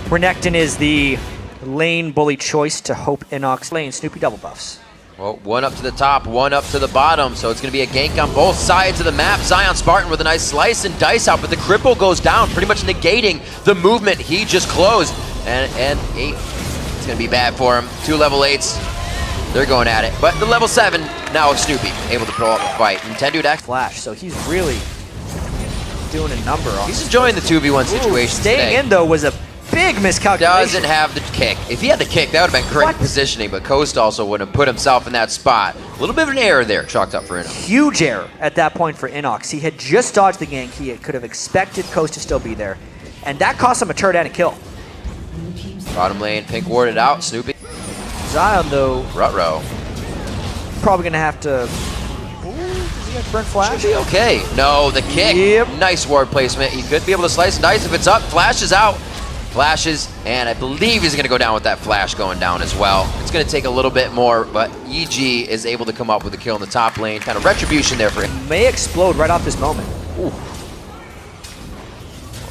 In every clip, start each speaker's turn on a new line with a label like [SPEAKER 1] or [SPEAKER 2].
[SPEAKER 1] Renekton is the lane bully choice to hope Inox lane. Snoopy double buffs.
[SPEAKER 2] Well, one up to the top, one up to the bottom, so it's going to be a gank on both sides of the map. Zion Spartan with a nice slice and dice out, but the cripple goes down, pretty much negating the movement he just closed. And 8, it's going to be bad for him. 2 level 8s, they're going at it. But the level 7, now Snoopy, able to pull up the fight. Nintendo Deck
[SPEAKER 1] Flash, so he's really doing a number on.
[SPEAKER 2] He's enjoying the 2v1 situation.
[SPEAKER 1] Staying in, though, was a big miscalculation.
[SPEAKER 2] Doesn't have the kick. If he had the kick, that would have been great positioning, but Coast also would have put himself in that spot. A little bit of an error there, chalked up for Inox.
[SPEAKER 1] Huge error at that point for Inox. He had just dodged the gank. He could have expected Coast to still be there, and that cost him a turret and a kill.
[SPEAKER 2] Bottom lane, pink warded out, Snoopy.
[SPEAKER 1] Zion, though,
[SPEAKER 2] Rutro.
[SPEAKER 1] probably going to have to... Ooh, does he have burn flash?
[SPEAKER 2] Should be okay. No, the kick.
[SPEAKER 1] Yep.
[SPEAKER 2] Nice ward placement. He could be able to slice and dice if it's up. Flash is out. Flashes, and I believe he's going to go down with that flash going down as well. It's going to take a little bit more, but EG is able to come up with a kill in the top lane. Kind of retribution there for him.
[SPEAKER 1] May explode right off this moment.
[SPEAKER 2] Ooh.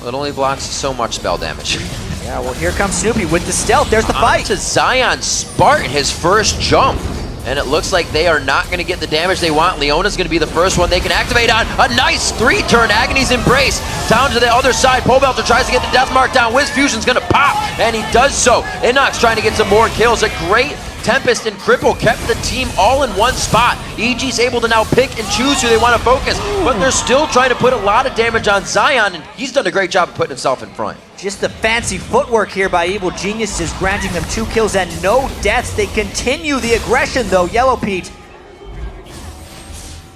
[SPEAKER 2] Well, it only blocks so much spell damage.
[SPEAKER 1] Yeah, well, here comes Snoopy with the stealth. There's the fight.
[SPEAKER 2] To Zion Spartan, his first jump. And it looks like they are not going to get the damage they want. Leona's going to be the first one they can activate on. A nice 3-turn Agony's Embrace. Down to the other side. Pobelter tries to get the Death Mark down. Wiz Fusion's going to pop, and he does so. Inox trying to get some more kills. A great Tempest and Cripple kept the team all in one spot. EG's able to now pick and choose who they want to focus, but they're still trying to put a lot of damage on Zion, and he's done a great job of putting himself in front.
[SPEAKER 1] Just the fancy footwork here by Evil Geniuses, granting them 2 kills and no deaths. They continue the aggression, though. Yellow Pete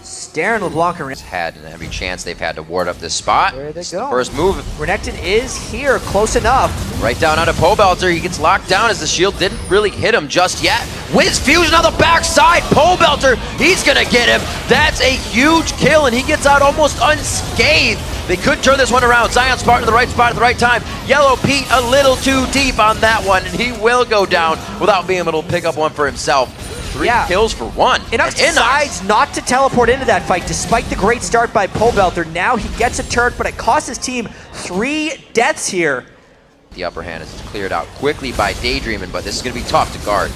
[SPEAKER 1] staring LeBlanc around.
[SPEAKER 2] Had every chance they've had to ward up this spot.
[SPEAKER 1] There they
[SPEAKER 2] It's
[SPEAKER 1] go.
[SPEAKER 2] The first move.
[SPEAKER 1] Renekton is here, close enough.
[SPEAKER 2] Right down onto Pobelter. He gets locked down as the shield didn't really hit him just yet. Wiz Fusion on the backside. Pobelter, he's gonna get him. That's a huge kill, and he gets out almost unscathed. They could turn this one around. Zion Spartan in the right spot at the right time. Yellow Pete a little too deep on that one, and he will go down without being able to pick up one for himself. 3 kills for 1.
[SPEAKER 1] Inox decides not to teleport into that fight, despite the great start by Pobelter. Now he gets a turret, but it costs his team 3 deaths here.
[SPEAKER 2] The upper hand is cleared out quickly by Daydreaming, but this is going to be tough to guard.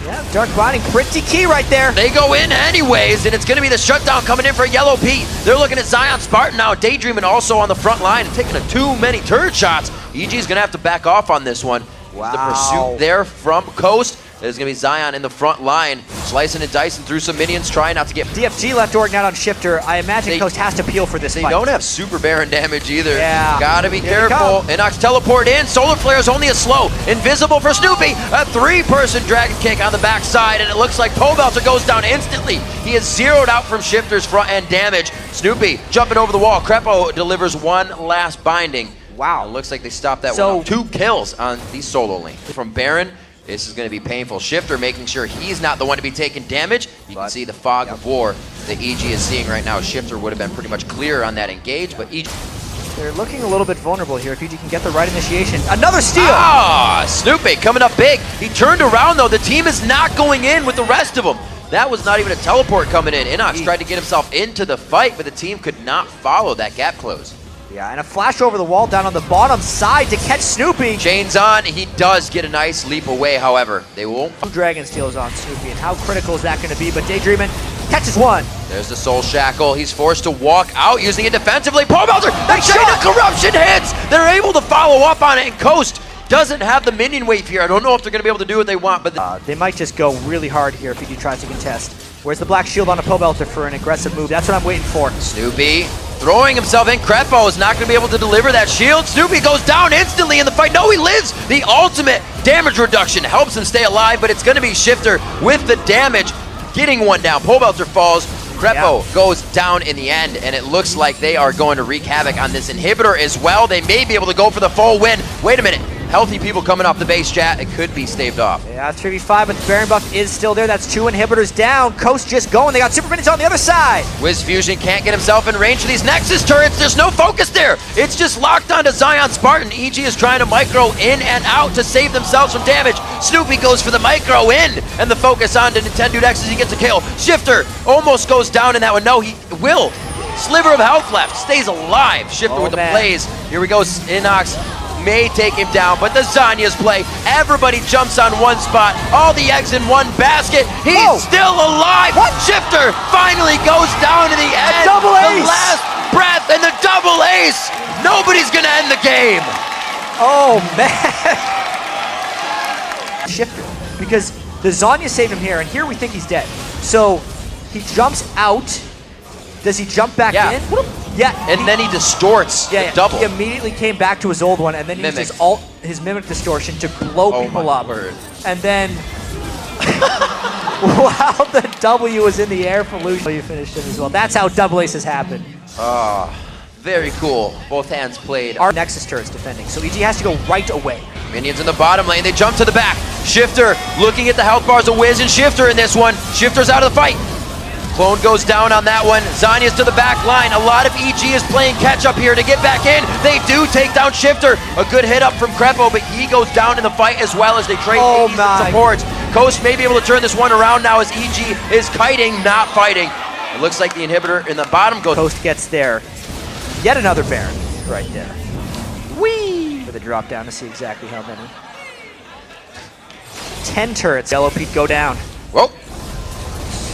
[SPEAKER 1] Yeah, Dark Binding, pretty key right there.
[SPEAKER 2] They go in anyways, and it's going to be the shutdown coming in for Yellow Pete. They're looking at Zion Spartan now. Daydreaming also on the front line and taking too many turret shots. EG is going to have to back off on this one.
[SPEAKER 1] Wow.
[SPEAKER 2] The pursuit there from Coast. There's going to be Zion in the front line, slicing and dicing through some minions, trying not to get...
[SPEAKER 1] DFG left Org out on Shifter. I imagine Coast has to peel for this fight.
[SPEAKER 2] They don't have super Baron damage either.
[SPEAKER 1] Yeah.
[SPEAKER 2] Gotta be careful. Inox teleport in. Solar Flare is only a slow. Invisible for Snoopy. A 3-person Dragon Kick on the backside, and it looks like Pobelter goes down instantly. He is zeroed out from Shifter's front end damage. Snoopy jumping over the wall. Crepo delivers one last binding.
[SPEAKER 1] Wow.
[SPEAKER 2] It looks like they stopped that one. 2 kills on the solo lane. From Baron, this is going to be painful. Shifter making sure he's not the one to be taking damage. You can see the fog of war that EG is seeing right now. Shifter would have been pretty much clear on that engage, but EG...
[SPEAKER 1] They're looking a little bit vulnerable here. If EG can get the right initiation. Another steal!
[SPEAKER 2] Ah, Snoopy coming up big. He turned around, though. The team is not going in with the rest of them. That was not even a teleport coming in. Inox tried to get himself into the fight, but the team could not follow that gap close.
[SPEAKER 1] Yeah, and a flash over the wall down on the bottom side to catch Snoopy.
[SPEAKER 2] Chains on. He does get a nice leap away, however. They won't...
[SPEAKER 1] 2 Dragon Steals on Snoopy, and how critical is that going to be? But Daydreaming catches 1.
[SPEAKER 2] There's the Soul Shackle. He's forced to walk out using it defensively. Pobelter, that Chain of Corruption hits! They're able to follow up on it, and Coast doesn't have the minion wave here. I don't know if they're going to be able to do what they want, but...
[SPEAKER 1] they might just go really hard here if EG tries to contest. Where's the Black Shield on a Pobelter for an aggressive move? That's what I'm waiting for.
[SPEAKER 2] Snoopy throwing himself in. Crepo is not going to be able to deliver that shield. Snoopy goes down instantly in the fight. No, he lives. The ultimate damage reduction helps him stay alive, but it's going to be Shifter with the damage, getting one down. Pobelter falls. Crepo goes down in the end, and it looks like they are going to wreak havoc on this inhibitor as well. They may be able to go for the full win. Wait a minute. Healthy people coming off the base, chat. It could be staved off.
[SPEAKER 1] Yeah, 3v5, but the Baron buff is still there. That's 2 inhibitors down. Coast just going. They got super minions on the other side.
[SPEAKER 2] Wiz Fusion can't get himself in range for these Nexus turrets. There's no focus there. It's just locked onto Zion Spartan. EG is trying to micro in and out to save themselves from damage. Snoopy goes for the micro in, and the focus onto Nintendo Dex as he gets a kill. Shifter almost goes down in that one. No, he will. Sliver of health left. Stays alive. Shifter with the plays. Here we go. Inox may take him down, but the Zanya's play, everybody jumps on one spot, all the eggs in one basket. He's still alive. Shifter finally goes down to the end.
[SPEAKER 1] Double ace.
[SPEAKER 2] The last breath and the double ace. Nobody's gonna end the game.
[SPEAKER 1] Oh, man. Shifter, because the Zanya saved him here, and here we think he's dead. So he jumps out. Does he jump back in? Yeah.
[SPEAKER 2] And then he distorts the double.
[SPEAKER 1] He immediately came back to his old one, and then he used his mimic distortion to blow people up.
[SPEAKER 2] Word.
[SPEAKER 1] And then, while the W was in the air for Lucian, you finished it as well. That's how double aces happen.
[SPEAKER 2] Very cool. Both hands played.
[SPEAKER 1] Our Nexus turret's defending, so EG has to go right away.
[SPEAKER 2] Minions in the bottom lane. They jump to the back. Shifter looking at the health bars of Wiz and Shifter in this one. Shifter's out of the fight. Clone goes down on that one. Zanya's to the back line. A lot of EG is playing catch up here to get back in. They do take down Shifter. A good hit up from Crepo, but he goes down in the fight as well as they trade supports. Coast may be able to turn this one around now as EG is kiting, not fighting. It looks like the inhibitor in the bottom goes.
[SPEAKER 1] Coast gets there. Yet another Baron right there. Whee! For the drop down to see exactly how many. 10 turrets. Yellow Pete go down.
[SPEAKER 2] Whoa.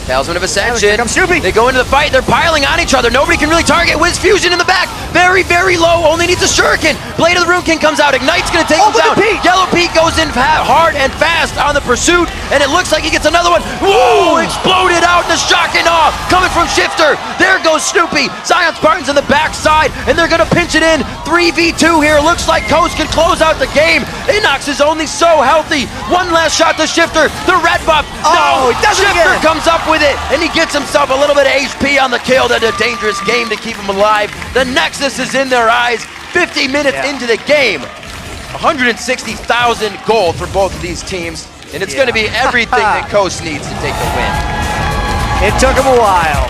[SPEAKER 2] Talisman of Ascension.
[SPEAKER 1] Here comes Snoopy.
[SPEAKER 2] They go into the fight. They're piling on each other. Nobody can really target. Wiz Fusion in the back. Very, very low. Only needs a Shuriken. Blade of the Rune King comes out. Ignite's going to take him down. Yellow Pete goes in hard and fast on the pursuit, and it looks like he gets another one. Whoa! Exploded out. The shock and awe coming from Shifter. There goes Snoopy. Zion Spartan's in the backside, and they're going to pinch it in. 3v2 here. Looks like Coast can close out the game. Inox is only so healthy. One last shot to Shifter. The red buff. No! Shifter comes up with it, and he gets himself a little bit of HP on the kill. That's a dangerous game to keep him alive. The Nexus is in their eyes. 50 minutes into the game. 160,000 gold for both of these teams, and it's going to be everything that Coast needs to take the win.
[SPEAKER 1] It took him a while.